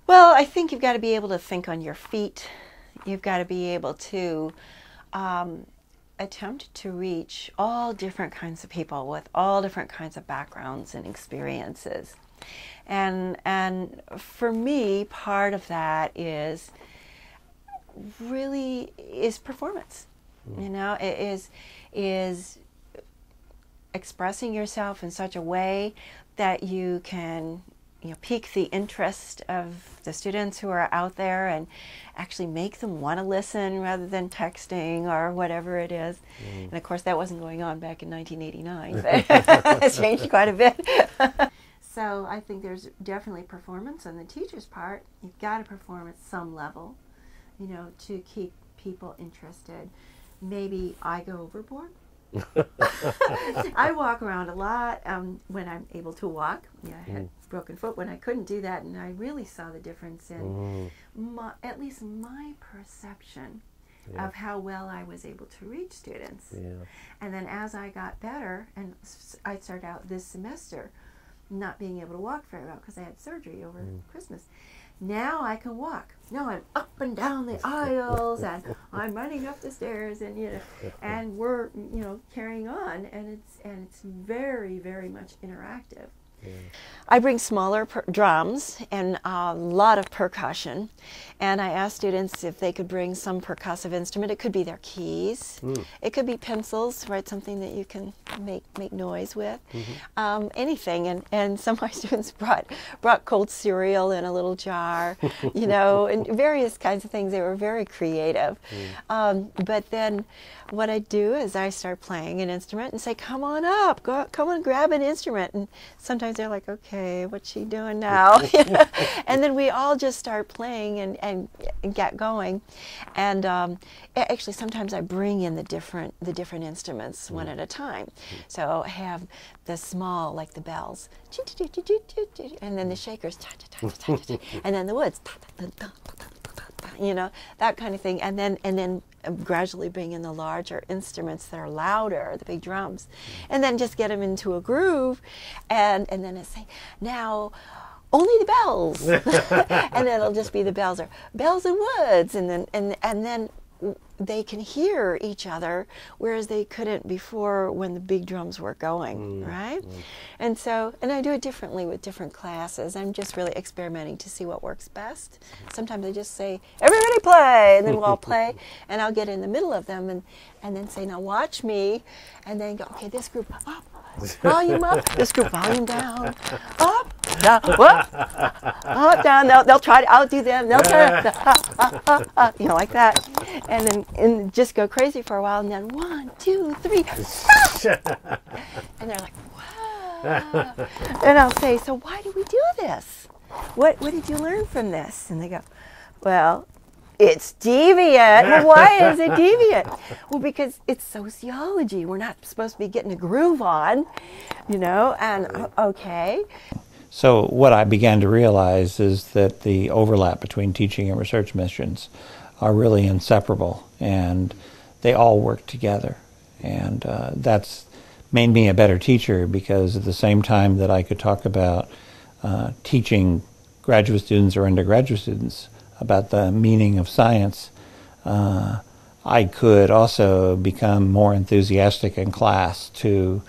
Well, I think you've got to be able to think on your feet. You've got to be able to attempt to reach all different kinds of people with all different kinds of backgrounds and experiences. And for me, part of that is performance. You know, it is expressing yourself in such a way that you can, you know, pique the interest of the students who are out there and actually make them want to listen rather than texting or whatever it is. And of course that wasn't going on back in 1989. But it's changed quite a bit. So I think there's definitely performance on the teacher's part. You've got to perform at some level, you know, to keep people interested. Maybe I go overboard. I walk around a lot when I'm able to walk. Yeah, I had a broken foot when I couldn't do that, and I really saw the difference in at least my perception of how well I was able to reach students. And then as I got better, and I started out this semester not being able to walk very well because I had surgery over Christmas. Now I can walk. Now I'm up and down the aisles, and I'm running up the stairs, and you know, and we're, you know, carrying on, and it's very, very much interactive. I bring smaller drums and a lot of percussion, and I ask students if they could bring some percussive instrument. It could be their keys, it could be pencils, right? Something that you can make noise with, anything. And some of my students brought cold cereal in a little jar, you know, and various kinds of things. They were very creative. But then what I do is I start playing an instrument and say, "Come on up, come and grab an instrument." And sometimes they're like, "Okay, what's she doing now?" And then we all just start playing and get going. And actually, sometimes I bring in the different instruments one at a time. So I have the small, like the bells, and then the shakers, and then the woods, you know, that kind of thing. And then gradually bring in the larger instruments that are louder, the big drums, and then just get them into a groove, and then I say, "Now only the bells," and then it'll just be the bells or bells and woods, and then they can hear each other, whereas they couldn't before when the big drums were going, right? And so, and I do it differently with different classes. I'm just really experimenting to see what works best. Sometimes I just say, "Everybody play," and then we'll all play, and I'll get in the middle of them and then say, "Now watch me," and then go, "Okay, this group up, volume up, this group volume down, up, down, up, down." They'll try to outdo them. They'll try to, you know, like that, and just go crazy for a while, and then 1, 2, 3, and they're like, "Wow!" And I'll say, "So why do we do this? What did you learn from this?" And they go, "Well, it's deviant." "Well, why is it deviant?" "Well, because it's sociology. We're not supposed to be getting a groove on, you know." And okay. So what I began to realize is that the overlap between teaching and research missions are really inseparable, and they all work together. And that's made me a better teacher, because at the same time that I could talk about teaching graduate students or undergraduate students about the meaning of science, I could also become more enthusiastic in class to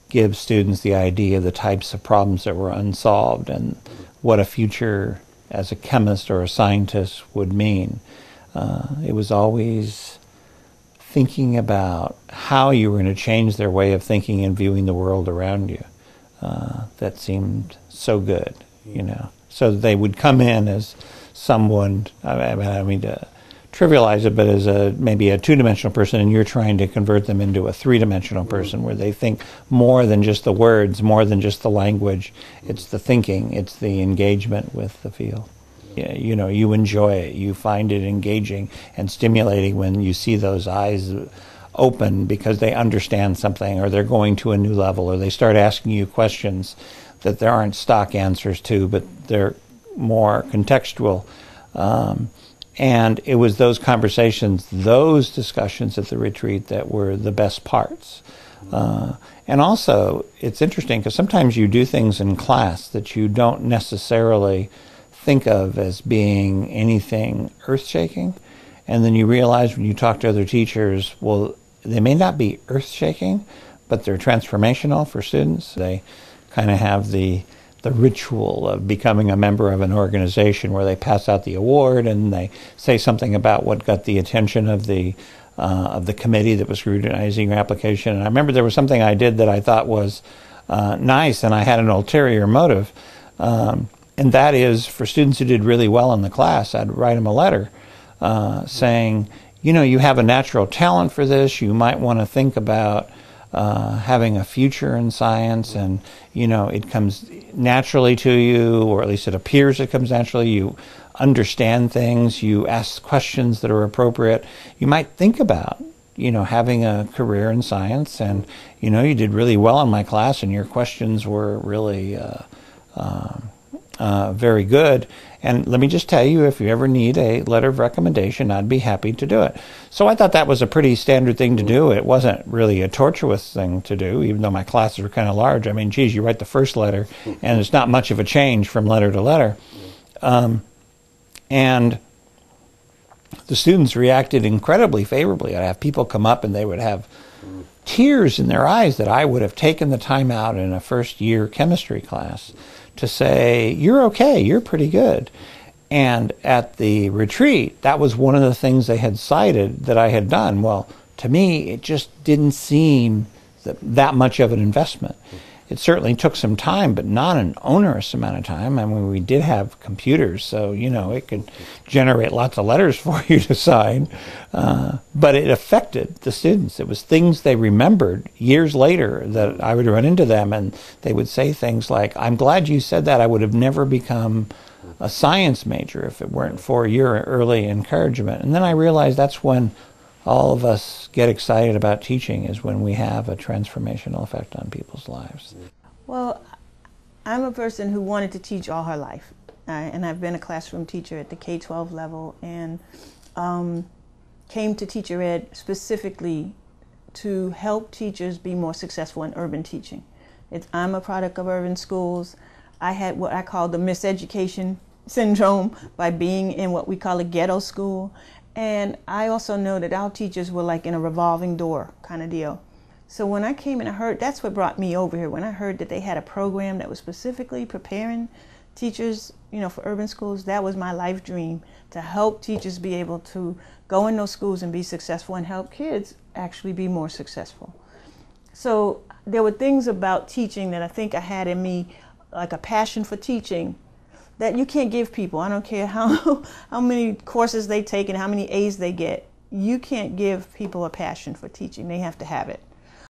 give students the idea of the types of problems that were unsolved and what a future as a chemist or a scientist would mean. It was always thinking about how you were going to change their way of thinking and viewing the world around you. That seemed so good, you know. So they would come in as someone, I mean to trivialize it, but as maybe a two-dimensional person, and you're trying to convert them into a three-dimensional person where they think more than just the words, more than just the language. It's the thinking, it's the engagement with the field. You know, you enjoy it, you find it engaging and stimulating when you see those eyes open because they understand something, or they're going to a new level, or they start asking you questions that there aren't stock answers to, but they're more contextual. And it was those conversations, those discussions at the retreat that were the best parts. And also, it's interesting because sometimes you do things in class that you don't necessarily think of as being anything earth-shaking. And then you realize when you talk to other teachers, well, they may not be earth-shaking, but they're transformational for students. They kind of have the ritual of becoming a member of an organization where they pass out the award and they say something about what got the attention of the committee that was scrutinizing your application. And I remember there was something I did that I thought was nice, and I had an ulterior motive. And that is, for students who did really well in the class, I'd write them a letter saying, you know, you have a natural talent for this. You might want to think about having a future in science, and, you know, it comes naturally to you, or at least it appears it comes naturally. You understand things. You ask questions that are appropriate. You might think about, you know, having a career in science, and, you know, you did really well in my class, and your questions were really very good. And let me just tell you, if you ever need a letter of recommendation, I'd be happy to do it. So I thought that was a pretty standard thing to do. It wasn't really a tortuous thing to do, even though my classes were kind of large. I mean, geez, you write the first letter, and it's not much of a change from letter to letter. And the students reacted incredibly favorably. I'd have people come up, and they would have tears in their eyes that I would have taken the time out in a first-year chemistry class to say, you're okay, you're pretty good. And at the retreat, that was one of the things they had cited that I had done. Well, to me, it just didn't seem that much of an investment. It certainly took some time, but not an onerous amount of time. I mean, we did have computers, so, you know, it could generate lots of letters for you to sign. But it affected the students. It was things they remembered years later that I would run into them, and they would say things like, I'm glad you said that. I would have never become a science major if it weren't for your early encouragement. And then I realized that's when all of us get excited about teaching, is when we have a transformational effect on people's lives. Well, I'm a person who wanted to teach all her life, and I've been a classroom teacher at the K-12 level, and came to teacher ed specifically to help teachers be more successful in urban teaching. I'm a product of urban schools. I had what I call the miseducation syndrome by being in what we call a ghetto school. And I also know that our teachers were like in a revolving door kind of deal. So when I came and I heard, that's what brought me over here. When I heard that they had a program that was specifically preparing teachers, you know, for urban schools, that was my life dream, to help teachers be able to go in those schools and be successful, and help kids actually be more successful. So there were things about teaching that I think I had in me, like a passion for teaching, that you can't give people. I don't care how many courses they take and how many A's they get. You can't give people a passion for teaching. They have to have it.